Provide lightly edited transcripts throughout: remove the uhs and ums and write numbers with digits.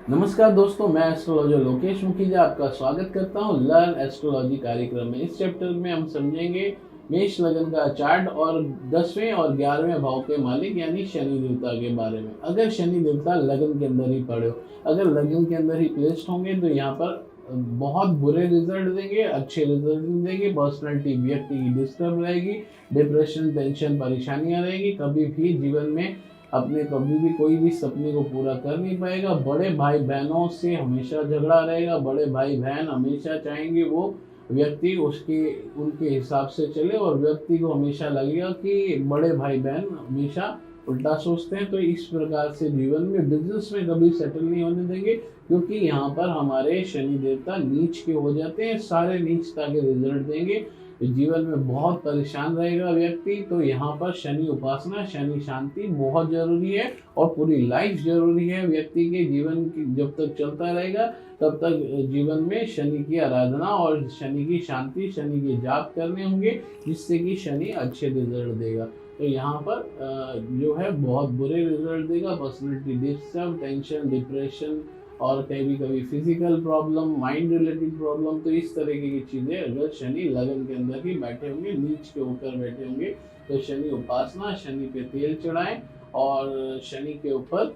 नमस्कार दोस्तों, मैं एस्ट्रोलॉजर लोकेश मुखीजा आपका स्वागत करता हूं लर्न एस्ट्रोलॉजी कार्यक्रम में। इस चैप्टर में हम समझेंगे मेष लगन का चार्ट और 10वें और 11वें भाव के मालिक यानी शनि देवता के बारे में। अगर शनि देवता लगन के अंदर ही पड़े हो, अगर लगन के अंदर ही प्लेस्ड होंगे तो यहाँ पर बहुत बुरे रिजल्ट देंगे, अच्छे रिजल्ट देंगे। पर्सनैलिटी व्यक्ति की डिस्टर्ब रहेगी, डिप्रेशन, टेंशन, परेशानियां रहेगी। कभी भी जीवन में अपने कभी भी कोई भी सपने को पूरा कर नहीं पाएगा। बड़े भाई बहनों से हमेशा झगड़ा रहेगा। बड़े भाई बहन हमेशा चाहेंगे वो व्यक्ति उसके उनके हिसाब से चले, और व्यक्ति को हमेशा लगेगा कि बड़े भाई बहन हमेशा उल्टा सोचते हैं। तो इस प्रकार से जीवन में बिजनेस में कभी सेटल नहीं होने देंगे, क्योंकि यहाँ पर हमारे शनि देवता नीच के हो जाते हैं। सारे नीचता के रिजल्ट देंगे। जीवन में बहुत परेशान रहेगा व्यक्ति। तो यहाँ पर शनि उपासना, शनि शांति बहुत जरूरी है और पूरी लाइफ जरूरी है। व्यक्ति के जीवन की जब तक चलता रहेगा तब तक जीवन में शनि की आराधना और शनि की शांति, शनि के जाप करने होंगे, जिससे कि शनि अच्छे रिजल्ट देगा। तो यहाँ पर जो है बहुत बुरे रिजल्ट देगा। पर्सनैलिटी डिस्टर्ब, टेंशन, डिप्रेशन और कभी कभी physical problem, mind related problem. तो इस तरीके की चीज़ें अगर शनि लगन के अंदर ही बैठे होंगे, नीच के होकर बैठे होंगे, तो शनि उपासना, शनि पे तेल चढ़ाएं और शनि के ऊपर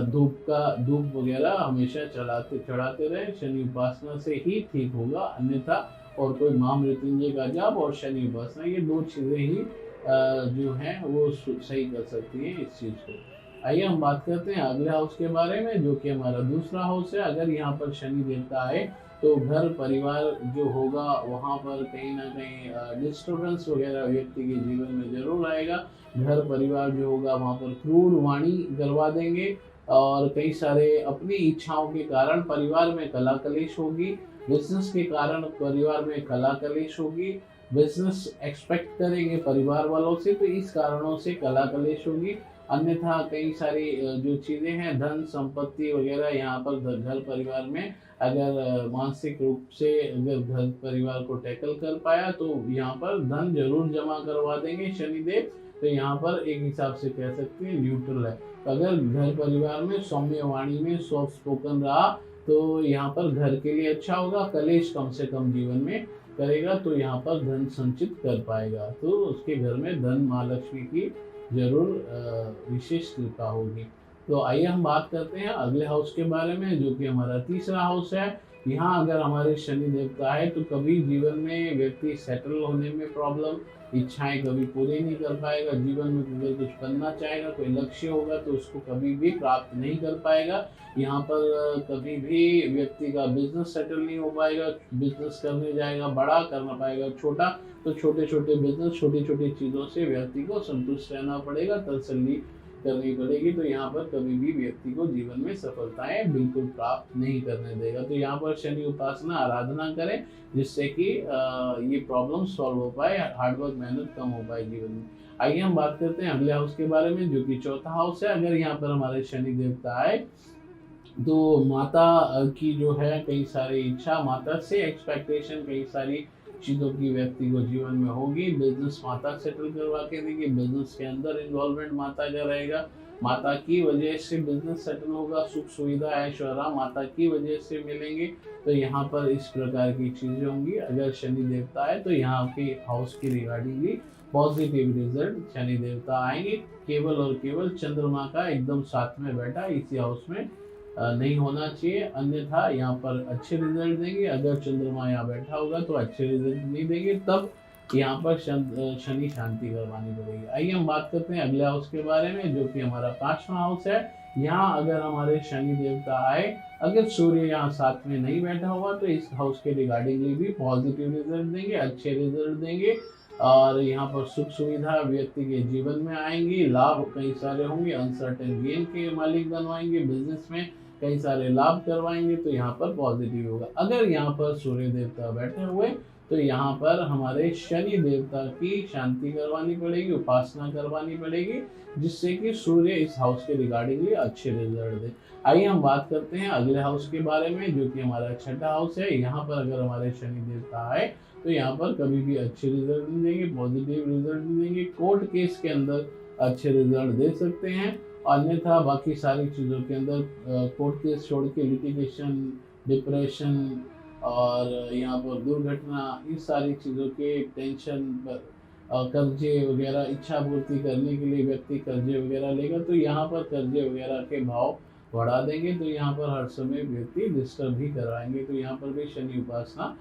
धूप वगैरह हमेशा चढ़ाते रहे। शनि उपासना से ही ठीक होगा, अन्यथा और कोई महामृत्युंजय का जाप और शनि उपासना, ये दो चीज़ें ही जो हैं वो सही कर सकती हैं इस चीज़ को। आइए हम बात करते हैं अगले हाउस के बारे में, जो कि हमारा दूसरा हाउस है। अगर यहाँ पर शनि देवता आए तो घर परिवार जो होगा वहाँ पर कहीं ना कहीं डिस्टर्बेंस वगैरह व्यक्ति के जीवन में जरूर आएगा। घर परिवार जो होगा वहाँ पर क्रूर वाणी करवा देंगे, और कई सारे अपनी इच्छाओं के कारण परिवार में कला कलेश होगी। बिजनेस के कारण परिवार में कला कलेश होगी। बिजनेस एक्सपेक्ट करेंगे परिवार वालों से, तो इस कारणों से कला कलेश होगी। अन्यथा कई सारी जो चीज़ें हैं, धन संपत्ति वगैरह, यहाँ पर घर परिवार में अगर मानसिक रूप से अगर घर परिवार को टैकल कर पाया तो यहाँ पर धन जरूर जमा करवा देंगे शनिदेव। तो यहाँ पर एक हिसाब से कह सकते हैं न्यूट्रल है। तो अगर घर परिवार में सौम्य वाणी में सॉफ्ट स्पोकन रहा तो यहाँ पर घर के लिए अच्छा होगा। कलेश कम से कम जीवन में करेगा तो यहाँ पर धन संचित कर पाएगा। तो उसके घर में धन महालक्ष्मी की जरूर विशेष कृपा होगी। तो आइए हम बात करते हैं अगले हाउस के बारे में, जो कि हमारा तीसरा हाउस है। यहाँ अगर हमारे शनि देवता है तो कभी जीवन में व्यक्ति सेटल होने में प्रॉब्लम, इच्छाएं कभी पूरी नहीं कर पाएगा। जीवन में अगर कुछ करना चाहेगा, कोई लक्ष्य होगा तो उसको कभी भी प्राप्त नहीं कर पाएगा। यहाँ पर कभी भी व्यक्ति का बिजनेस सेटल नहीं हो पाएगा। बिजनेस करने जाएगा, बड़ा करना पाएगा, छोटा तो छोटे छोटे बिजनेस, छोटी छोटी चीज़ों से व्यक्ति को संतुष्ट रहना पड़ेगा, तसल्ली करनी पड़ेगी। तो यहाँ पर कभी भी व्यक्ति को जीवन में सफलताएं बिल्कुल प्राप्त नहीं करने देगा। तो यहाँ पर शनि उपासना आराधना करें, जिससे कि ये प्रॉब्लम सॉल्व हो पाए, हार्डवर्क मेहनत कम हो पाए जीवन में। आइए हम बात करते हैं अगले हाउस के बारे में, जो कि चौथा हाउस है। अगर यहाँ पर हमारे शनि देवता आए तो माता की जो है कई सारी इच्छा, माता से एक्सपेक्टेशन, कई सारी चीज़ों की व्यक्ति को जीवन में होगी। बिजनेस माता सेटल करवा के देगी। बिजनेस के अंदर इन्वॉल्वमेंट माता का रहेगा। माता की वजह से बिजनेस सेटल होगा। सुख सुविधा ऐश्वर्य माता की वजह से मिलेंगे। तो यहाँ पर इस प्रकार की चीज़ें होंगी। अगर शनि देवता है तो यहाँ के हाउस की रिगार्डिंग भी पॉजिटिव रिजल्ट शनि देवता आएंगे। केवल और केवल चंद्रमा का एकदम साथ में बैठा इसी हाउस में नहीं होना चाहिए, अन्यथा यहाँ पर अच्छे रिजल्ट देंगे। अगर चंद्रमा यहाँ बैठा होगा तो अच्छे रिजल्ट नहीं देंगे, तब यहाँ पर शनि शांति करवानी पड़ेगी। आइए हम बात करते हैं अगले हाउस के बारे में, जो कि हमारा 5वां हाउस है। यहाँ अगर हमारे शनि देवता आए, अगर सूर्य यहाँ साथ में नहीं बैठा हुआ तो इस हाउस के रिगार्डिंगली भी पॉजिटिव रिजल्ट देंगे, अच्छे रिजल्ट देंगे। और यहाँ पर सुख सुविधा व्यक्ति के जीवन में आएंगी। लाभ कई सारे होंगे, अनसर्टेन गेन के मालिक बनवाएंगे। बिजनेस में कई सारे लाभ करवाएंगे। तो यहाँ पर पॉजिटिव होगा। अगर यहाँ पर सूर्य देवता बैठे हुए तो यहाँ पर हमारे शनि देवता की शांति करवानी पड़ेगी, उपासना करवानी पड़ेगी, जिससे कि सूर्य इस हाउस के रिगार्डिंगली अच्छे रिजल्ट दे। आइए हम बात करते हैं अगले हाउस के बारे में, जो कि हमारा छठा हाउस है। यहाँ पर अगर हमारे शनि देवता आए तो यहाँ पर कभी भी अच्छे रिजल्ट नहीं देंगे, पॉजिटिव रिजल्ट नहीं देंगे। कोर्ट केस के अंदर अच्छे रिजल्ट दे सकते हैं। अन्यथा बाकी सारी चीज़ों के अंदर कोर्ट केस छोड़ के लिटिगेशन, डिप्रेशन और यहाँ पर दुर्घटना, इस सारी चीज़ों के टेंशन पर कर्जे वगैरह इच्छा पूर्ति करने के लिए व्यक्ति कर्जे वगैरह लेगा, तो यहाँ पर कर्जे वगैरह के भाव बढ़ा देंगे, तो यहाँ पर हर समय व्यक्ति डिस्टर्ब ही करवाएंगे। तो यहाँ पर भी शनि उपासना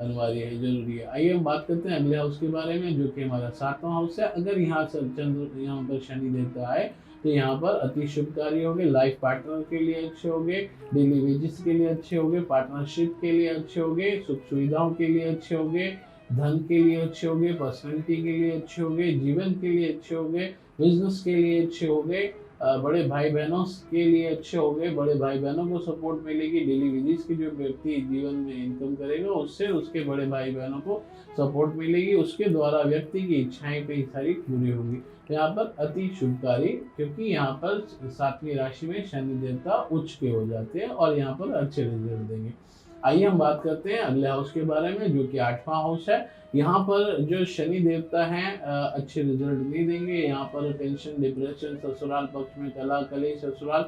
अनिवार्य है, जरूरी है। आइए हम बात करते हैं अगले हाउस के बारे में, जो कि हमारा 7वां हाउस है। अगर यहाँ से चंद्र यहाँ पर शनि देवता आए तो यहाँ पर अति शुभकारी होंगे, लाइफ पार्टनर के लिए अच्छे होंगे, डेली वेजेस के लिए अच्छे होंगे, पार्टनरशिप के लिए अच्छे होंगे, सुख सुविधाओं के लिए अच्छे होंगे, धन के लिए अच्छे होंगे, पर्सनैलिटी के लिए अच्छे होंगे, जीवन के लिए अच्छे होंगे, बिजनेस के लिए अच्छे होंगे, बड़े भाई बहनों के लिए अच्छे होंगे, बड़े भाई बहनों को सपोर्ट मिलेगी, डेली वेजेस की जो व्यक्ति जीवन में इनकम करेगा उससे उसके बड़े भाई बहनों को सपोर्ट मिलेगी, उसके द्वारा व्यक्ति की इच्छाएं कई सारी पूरी होंगी। यहाँ पर अति शुभकारी, क्योंकि यहाँ पर 7वीं राशि में शनि देवता उच्च के हो जाते हैं और यहाँ पर अच्छे रिजल्ट देंगे। आइए हम बात करते हैं अगले हाउस के बारे में, जो कि 8वां हाउस है। यहाँ पर जो शनि देवता हैं अच्छे रिजल्ट नहीं देंगे। यहाँ पर टेंशन, डिप्रेशन, ससुराल पक्ष में कलह कलेश, ससुराल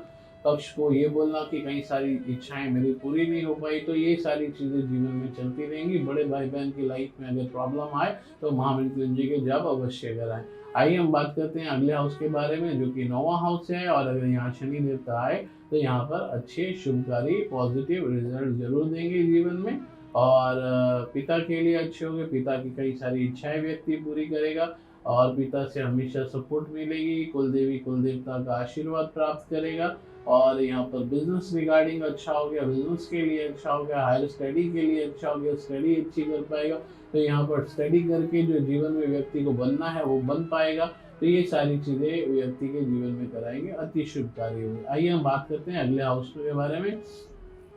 पक्ष को ये बोलना कि कई सारी इच्छाएं मेरी पूरी नहीं हो पाई, तो ये सारी चीज़ें जीवन में चलती रहेंगी। बड़े भाई बहन की लाइफ में अगर प्रॉब्लम आए तो महामृत्युंजय के जाप अवश्य कराएं। आइए हम बात करते हैं अगले हाउस के बारे में, जो कि 9वां हाउस है। और अगर यहाँ शनि देवता आए तो यहाँ पर अच्छे शुभकारी पॉजिटिव रिजल्ट जरूर देंगे जीवन में, और पिता के लिए अच्छे होंगे, पिता की कई सारी इच्छाएं व्यक्ति पूरी करेगा और पिता से हमेशा सपोर्ट मिलेगी, कुल देवी कुल देवता का आशीर्वाद प्राप्त करेगा। और यहाँ पर बिजनेस रिगार्डिंग अच्छा हो गया, बिजनेस के लिए अच्छा हो गया, हायर स्टडी के लिए अच्छा हो गया, स्टडी अच्छी कर पाएगा, तो यहाँ पर स्टडी करके जो जीवन में व्यक्ति को बनना है वो बन पाएगा। तो ये सारी चीज़ें व्यक्ति के जीवन में कराएंगे, अति शुभकारी होगी। आइए हम बात करते हैं अगले हाउस के बारे में,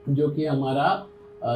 जो कि हमारा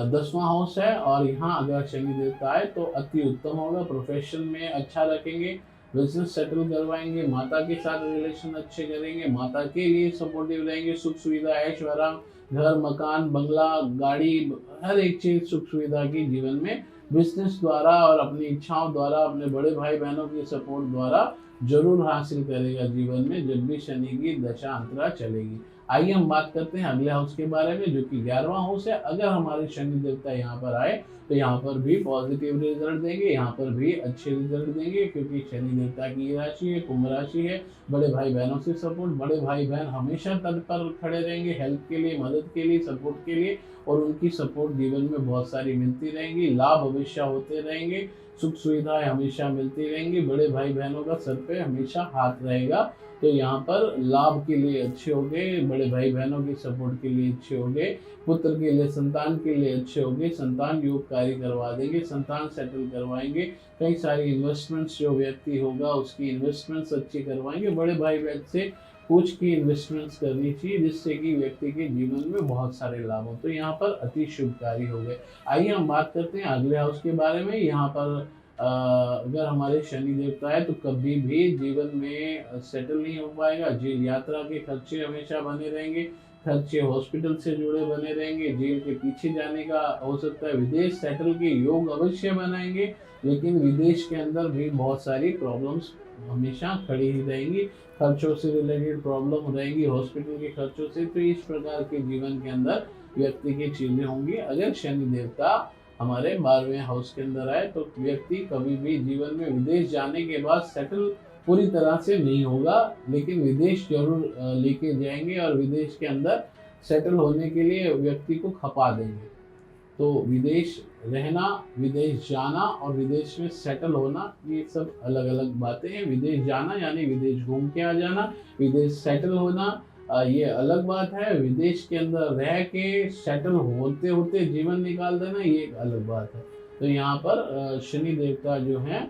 10वां हाउस है। और यहाँ अगर शनि देवता आए तो अति उत्तम होगा, प्रोफेशन में अच्छा रखेंगे, बिजनेस सेटल करवाएंगे, माता के साथ रिलेशन अच्छे करेंगे, माता के लिए सपोर्टिव रहेंगे, सुख सुविधा, ऐश आराम, घर मकान बंगला गाड़ी, हर एक चीज सुख सुविधा की जीवन में बिजनेस द्वारा और अपनी इच्छाओं द्वारा, अपने बड़े भाई बहनों की सपोर्ट द्वारा जरूर हासिल करेगा जीवन में, जब भी शनि की दशा अंतरा चलेगी। आइए हम बात करते हैं अगले हाउस के बारे में, जो कि 11वां हाउस है। अगर हमारे शनि देवता यहाँ पर आए तो यहाँ पर भी पॉजिटिव रिजल्ट देंगे, यहाँ पर भी अच्छे रिजल्ट देंगे, क्योंकि शनि देवता की राशि है, कुंभ राशि है। बड़े भाई बहनों से सपोर्ट, बड़े भाई बहन हमेशा तत्पर खड़े रहेंगे हेल्प के लिए, मदद के लिए, सपोर्ट के लिए, और उनकी सपोर्ट जीवन में बहुत सारी मिलती रहेंगी, लाभ हमेशा होते रहेंगे, सुख सुविधाएं हमेशा मिलती रहेंगी, बड़े भाई बहनों का सर पे हमेशा हाथ रहेगा। तो यहाँ पर लाभ के लिए अच्छे हो गए, बड़े भाई बहनों की सपोर्ट के लिए अच्छे हो गए, पुत्र के लिए, संतान के लिए अच्छे हो गए, संतान योग कार्य करवा देंगे, संतान सेटल करवाएंगे, कई सारी इन्वेस्टमेंट्स जो व्यक्ति होगा उसकी इन्वेस्टमेंट्स अच्छी करवाएंगे। बड़े भाई बहन से पूछ के इन्वेस्टमेंट्स करनी चाहिए, जिससे कि व्यक्ति के जीवन में बहुत सारे लाभ हो। तो यहाँ पर अति शुभकारी हो गए। आइए हम बात करते हैं अगले हाउस के बारे में। यहाँ पर अगर हमारे शनि देवता है तो कभी भी जीवन में सेटल नहीं हो पाएगा, जेल यात्रा के खर्चे हमेशा बने रहेंगे, खर्चे हॉस्पिटल से जुड़े बने रहेंगे, जेल के पीछे जाने का हो सकता है, विदेश सेटल के योग अवश्य बनाएंगे, लेकिन विदेश के अंदर भी बहुत सारी प्रॉब्लम्स हमेशा खड़ी ही रहेंगी, खर्चों से रिलेटेड प्रॉब्लम रहेंगी, हॉस्पिटल के खर्चों से। तो इस प्रकार के जीवन के अंदर व्यक्ति की चीजें होंगी। अगर शनि देवता हमारे 12वें हाउस के अंदर आए तो व्यक्ति कभी भी जीवन में विदेश जाने के बाद सेटल पूरी तरह से नहीं होगा, लेकिन विदेश जरूर लेके जाएंगे और विदेश के अंदर सेटल होने के लिए व्यक्ति को खपा देंगे। तो विदेश रहना, विदेश जाना और विदेश में सेटल होना, ये सब अलग अलग बातें हैं। विदेश जाना यानी विदेश घूम के आ जाना, विदेश सेटल होना ये अलग बात है। विदेश के अंदर रह के सेटल होते होते जीवन निकाल देना, ये एक अलग बात है। तो यहाँ पर शनि देवता जो हैं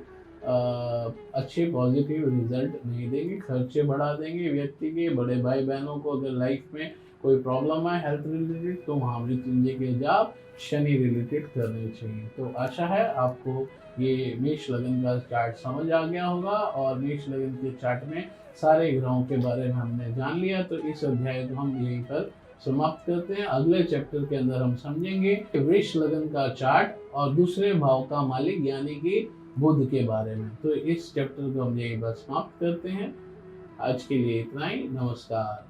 अच्छे पॉजिटिव रिजल्ट नहीं देंगे, खर्चे बढ़ा देंगे व्यक्ति के। बड़े भाई बहनों को अगर लाइफ में कोई प्रॉब्लम है हेल्थ रिलेटेड तो महामृत्युंजय के जाप शनि रिलेटेड करने चाहिए। तो आशा है आपको ये मेष लगन का चार्ट समझ आ गया होगा, और मेष लगन के चार्ट में सारे ग्रहों के बारे में हमने जान लिया। तो इस अध्याय को हम यहीं पर समाप्त करते हैं। अगले चैप्टर के अंदर हम समझेंगे वृष लगन का चार्ट और दूसरे भाव का मालिक यानी कि बुध के बारे में। तो इस चैप्टर को हम यहीं पर समाप्त करते हैं। आज के लिए इतना ही, नमस्कार।